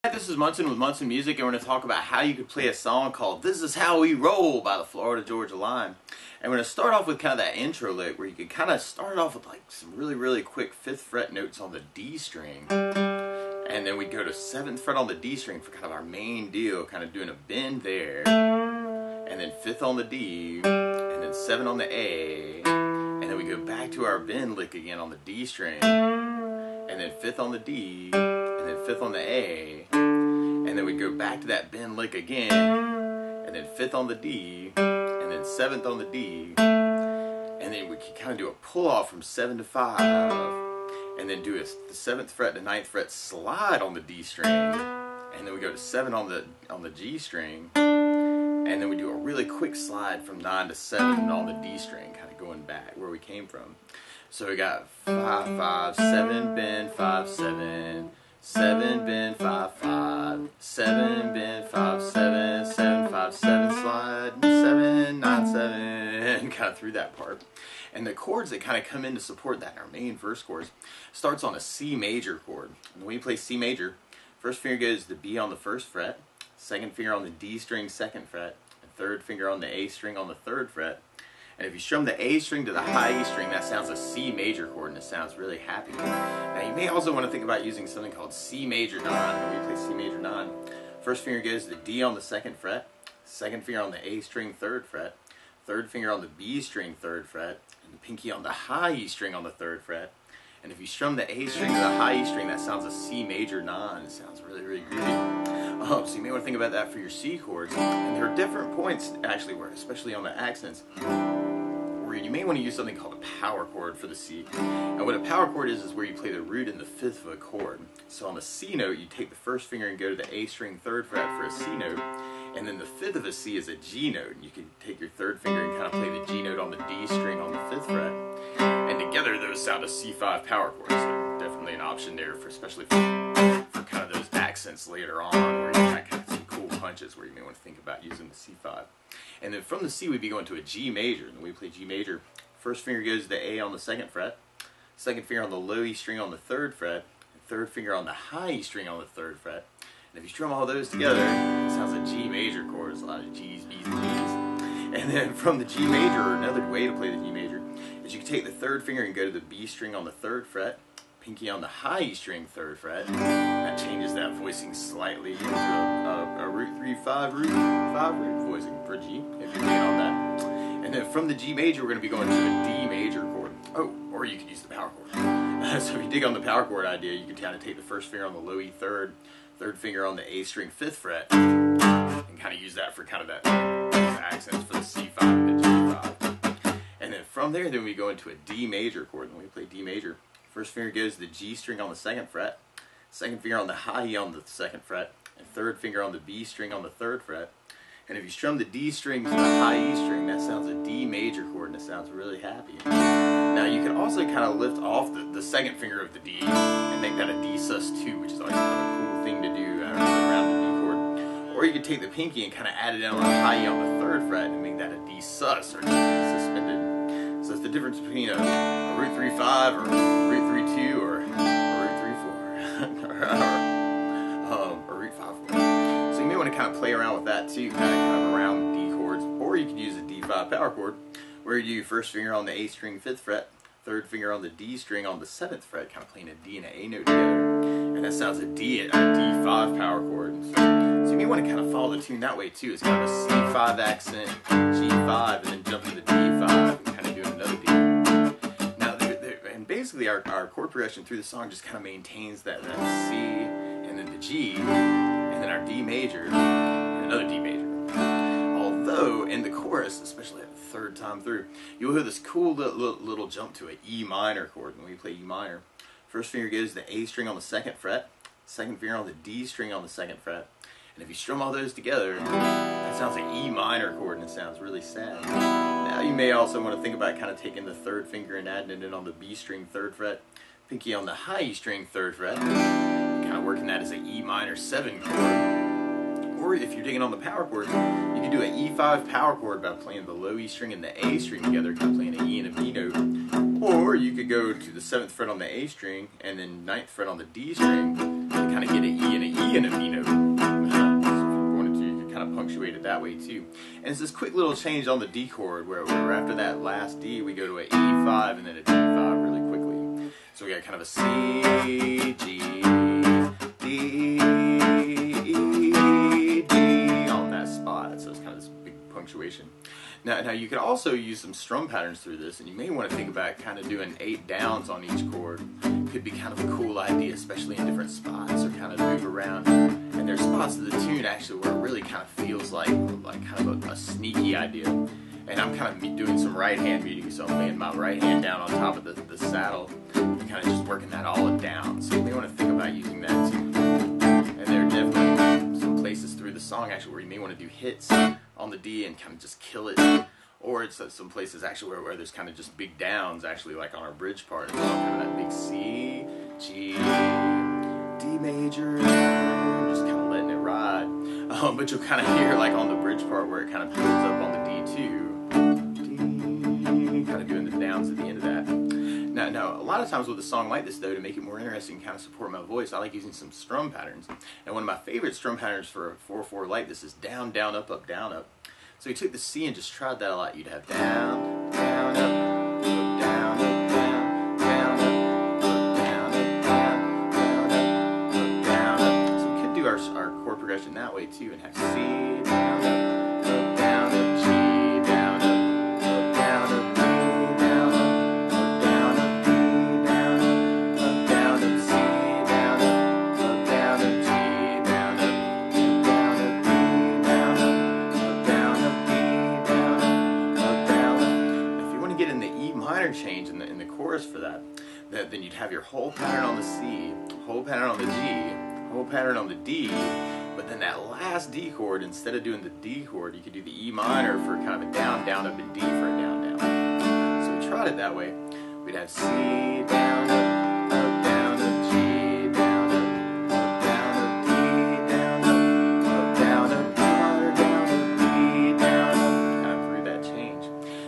Hi, this is Munson with Munson Music, and we're going to talk about how you could play a song called "This Is How We Roll" by the Florida Georgia Line. And we're going to start off with kind of that intro lick where you can kind of start off with like some really quick 5th fret notes on the D string. And then we go to 7th fret on the D string for kind of our main deal, kind of doing a bend there. And then 5th on the D, and then 7 on the A. And then we go back to our bend lick again on the D string. And then 5th on the D, and then 5th on the A. And then we go back to that bend lick again, and then 5th on the D, and then 7th on the D, and then we can kind of do a pull off from 7 to 5, and then do the 7th fret to 9th fret slide on the D string, and then we go to 7 on the G string, and then we do a really quick slide from 9 to 7 on the D string, kind of going back where we came from. So we got 5 5 7 bend 5 7. 7 bend 5 5, 7 bend 5 7, 7 5 7 slide, 7 9 7, kind of through that part. And the chords that kind of come in to support that, our main verse chords, starts on a C major chord. And when you play C major, first finger goes to B on the 1st fret, second finger on the D string 2nd fret, and third finger on the A string on the 3rd fret. And if you strum the A string to the high E string, that sounds a C major chord, and it sounds really happy. Now you may also want to think about using something called C major 9, when we play C major 9. First finger goes to the D on the 2nd fret, second finger on the A string 3rd fret, third finger on the B string 3rd fret, and the pinky on the high E string on the 3rd fret. And if you strum the A string to the high E string, that sounds a C major 9. It sounds really groovy. So you may want to think about that for your C chords. And there are different points, actually, where, especially on the accents, where you may want to use something called a power chord for the C. And what a power chord is where you play the root in the 5th of a chord. So on the C note, you take the first finger and go to the A string 3rd fret for a C note, and then the 5th of a C is a G note. And you can take your 3rd finger and kind of play the G note on the D string on the 5th fret. And together those sound a C5 power chord. So definitely an option there, for especially for kind of those accents later on, where you kind of some cool punches where you may want to think about using the C5. And then from the C we'd be going to a G major. And we play G major, first finger goes to the A on the 2nd fret, second finger on the low E string on the 3rd fret, and third finger on the high E string on the 3rd fret. And if you strum all those together, it sounds a G major chord. It's a lot of G's, B's, and G's. And then from the G major, another way to play the G major is you can take the 3rd finger and go to the B string on the 3rd fret, pinky on the high E string 3rd fret. That changes that voicing slightly into a root 3 5 root 5 root voicing for G, if you're playing on that. And then from the G major, we're going to be going to a D major chord. Oh, or you could use the power chord. So if you dig on the power chord idea, you can kind of take the first finger on the low E 3rd, third finger on the A string 5th fret, and kind of use that for kind of that accents for the C5 and the G5. And then from there, then we go into a D major chord. When we play D major, first finger goes to the G string on the 2nd fret, second finger on the high E on the 2nd fret, and third finger on the B string on the 3rd fret. And if you strum the D string to the high E string, that sounds a D major chord, and it sounds really happy. Now you can also kind of lift off the second finger of the D and make that a D sus2, which is always kind of a cool thing to do around the D chord. Or you could take the pinky and kind of add it in on the high E on the 3rd fret and make that a D sus, or D suspended. So it's the difference between a root 3 5 or root 3 2 or a root 3 4 or root 5 4. So you may want to kind of play around with that too, kind of around the D chords. Or you could use a D5 power chord, where you do first finger on the A string 5th fret, third finger on the D string on the 7th fret, kind of playing a D and an A note together. And that sounds a D5 power chord. So you may want to kind of follow the tune that way too. It's kind of a C5 accent, G5, and then jump to the D5 and kind of do another D. Now, and basically our chord progression through the song just kind of maintains that C, and then the G, and then our D major, and another D major. Although in the chorus, especially at the 3rd time through, you'll hear this cool little jump to an E minor chord. When we play E minor, first finger goes to the A string on the 2nd fret, second finger on the D string on the 2nd fret. And if you strum all those together, that sounds like E minor chord, and it sounds really sad. Now you may also want to think about kind of taking the 3rd finger and adding it in on the B string 3rd fret, pinky on the high E string 3rd fret, and kind of working that as an E minor 7 chord. Or if you're digging on the power chord, you can do an E5 power chord by playing the low E string and the A string together, kind of playing an E and a B note. Or you could go to the 7th fret on the A string and then 9th fret on the D string and kind of get an E and an E D and a B note. So if you wanted to, you could kind of punctuate it that way too. And it's this quick little change on the D chord where after that last D, we go to an E5 and then a D5 really quickly. So we got kind of a C, G, D, E, D on that spot. So it's kind of this big punctuation. Now you could also use some strum patterns through this, and you may want to think about kind of doing 8 downs on each chord. Could be kind of a cool idea, especially in different spots, or kind of move around. And there's spots of the tune actually where it really kind of feels like kind of a sneaky idea. And I'm kind of doing some right hand muting, so I'm laying my right hand down on top of the saddle, and kind of just working that all down. So you may want to think about using that too. And there are definitely some places through the song actually where you may want to do hits on the D and kind of just kill it, or it's some places actually where there's kind of just big downs actually, like on our bridge part, and kind of that big C, G, D major, just kind of letting it ride. But you'll kind of hear like on the bridge part where it kind of builds up on the D2, D, kind of doing the downs at the end of that. Now, a lot of times with a song like this, though, to make it more interesting and kind of support my voice, I like using some strum patterns. And one of my favorite strum patterns for a 4/4 like this is down, down, up, up, down, up. So you took the C and just tried that a lot. You'd have down, down, up, down, up, down, down, up, down, up, down, down, up, down, up. So we could do our chord progression that way too, and have C, down, up, down, up, G, down, up, down, up, D, down, up, down, up, D, down, up, down, up, C, down, up, down, up, G, down, up, down, up, D, down, up, down, up, D, down, up, down, up. If you want to get in the E minor change in the chorus for that, then you'd have your whole pattern on the C, whole pattern on the G, whole pattern on the D, but then that last D chord, instead of doing the D chord, you could do the E minor for kind of a down, down, up, and D for a down, down. So we tried it that way. We'd have C, down, up, down, up, G, down, up, down, up, D, down, up, down, up, E minor, down, up, D, down, up, kind of through that change.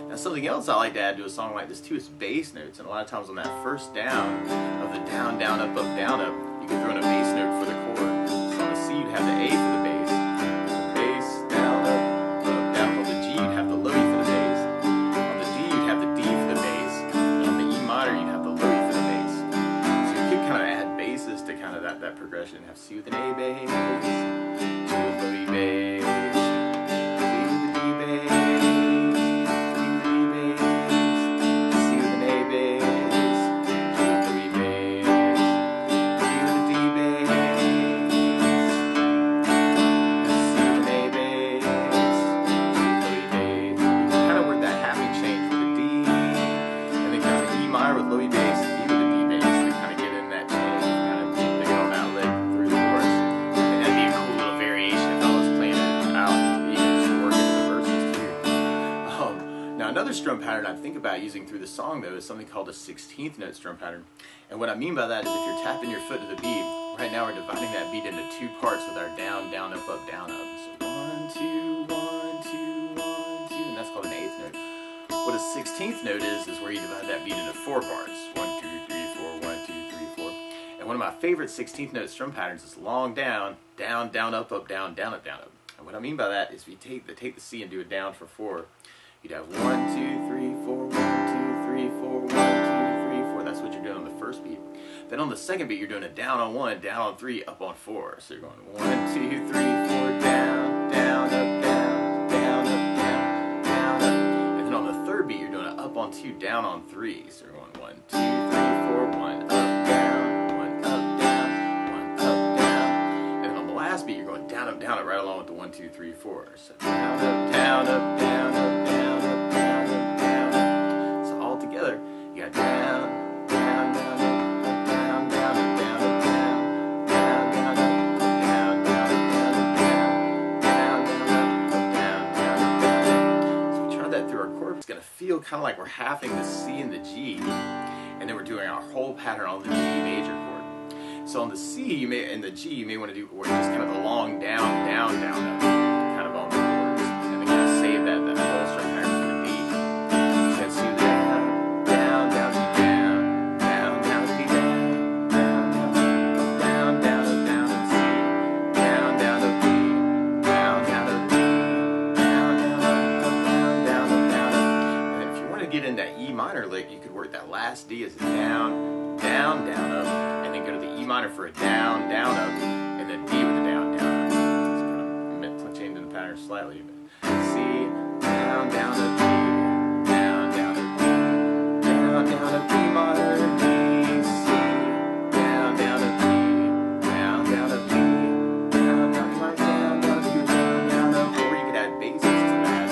Now something else I like to add to a song like this too is bass notes, and a lot of times on that first down of the down, down, up, down, up, you can throw in a bass note for the chord. So on the C you'd have the A for the bass, down, up, down. On the G you'd have the low E for the bass, on the D you'd have the D for the bass, and on the E minor you'd have the low E for the bass. So you could kind of add basses to kind of that progression. Have C with an A bass, G with low E bass, D with the D bass, D with the E bass, C with an A bass, G with low E bass, D with the D bass, C with an A bass, G with low E bass. Kind of work that halving change with the D, and then kind of the E minor with low E bass, D with the D bass to kind of get in that change, kind of pick it on that lick through the chorus. And that'd be a cool little variation if I was playing it out, even just to work into the verses too. Now another strum pattern I think about using through the song though is something called a 16th note strum pattern. And what I mean by that is if you're tapping your foot to the beat, right now we're dividing that beat into 2 parts with our down, down, up, down, up. So 1, 2, 1, 2, 1, 2, and that's called an 8th note. What a 16th note is where you divide that beat into 4 parts. 1, 2, 3, 4, 1, 2, 3, 4. And one of my favorite 16th note strum patterns is long down, down, down, up, down, down, up, down, up. And what I mean by that is if you take the C and do it down for 4, you'd have 1, 2, 3, 4, 1, 2, 3, 4, 1, 2, 3, 4. That's what you're doing on the first beat. Then on the second beat, you're doing a down on 1, down on 3, up on 4. So you're going 1, 2, 3, 4, down, down, up, down, down, up, down, down, up. And then on the third beat, you're doing an up on 2, down on 3. So you're going 1, 2, 3, 4, 1, up, down, 1, up, down, 1, up, down. And then on the last beat, you're going down, up, right along with the 1, 2, 3, 4. So down, up, down, up, down, up, down, up, down, up, down, up. So all together, you got down, down, down, up, down, down, up, down, up, down, down, down, up, down, down, up, down, down, down, up, down, down, down. So we tried that through our chord. It's gonna feel kind of like we're halving the C and the G, and then we're doing our whole pattern on the G major chord. So on the C and the G, you may want to do just kind of the long down, down, down, up, kind of on the chords, and then kind of save that whole strum pattern for the D. So that's C down, down, down, D down, down, down, D down, down, down, down, down, down, C, down, down, up, and then go to the E minor for a down, down, up, and then D with a down, down, up. It's kind of changing the pattern slightly. But C, down, down, up, D, down, down, up, D, down, down, up, D minor, D, C, down, down, up, D, down, down, up, D, down, down, down, down, down, down, down, up. Or you could add basses to that.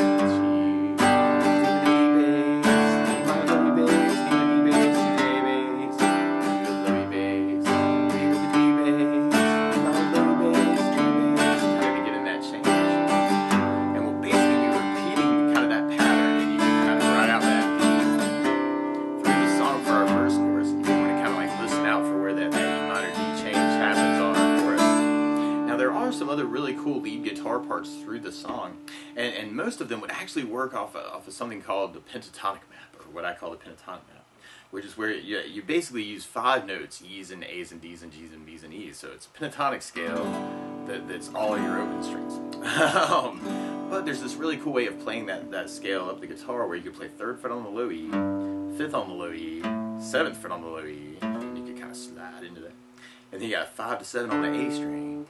Some other really cool lead guitar parts through the song, and most of them would actually work off of something called the pentatonic map, or what I call the pentatonic map, which is where you basically use 5 notes, E's and A's and D's and G's and B's and E's. So it's a pentatonic scale that's all your open strings. But there's this really cool way of playing that scale up the guitar, where you could play 3rd fret on the low E, 5th on the low E, 7th fret on the low E, and you could kind of slide into that. And then you got 5 to 7 on the A string.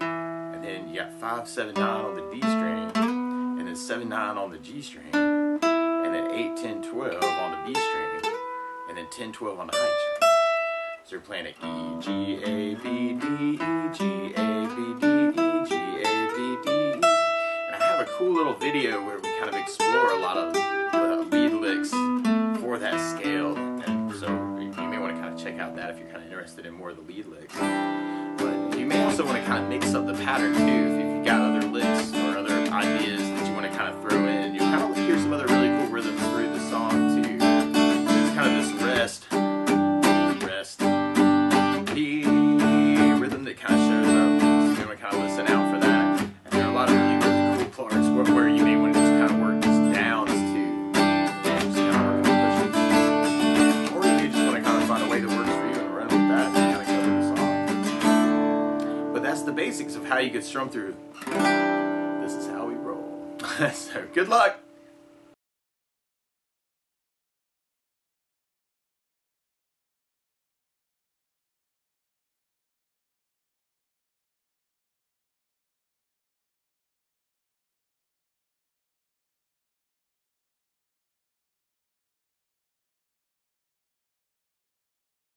And then you got 5, 7, 9 on the D string, and then 7, 9 on the G string, and then 8, 10, 12 on the B string, and then 10, 12 on the I string. So you're playing an E, G, A, B, D, E, G, A, B, D, E, G, A, B, D, E. And I have a cool little video where we kind of explore a lot of lead licks for that scale, and so you may want to kind of check out that if you're kind of interested in more of the lead licks. You may also want to kind of mix up the pattern too, if you've got other licks or other ideas that you want to kind of throw in. You'll kind of hear some other really cool rhythms through the song too. There's kind of this rest, B rhythm that kind of shows up. So you want to kind of listen out for that. And there are a lot of really, really cool parts where you may want to just kind of work these downs too. And just kind of work on pushes. Or you may just want to kind of find a way that works for you and run with that. That's the basics of how you could strum through This Is How We Roll. So good luck!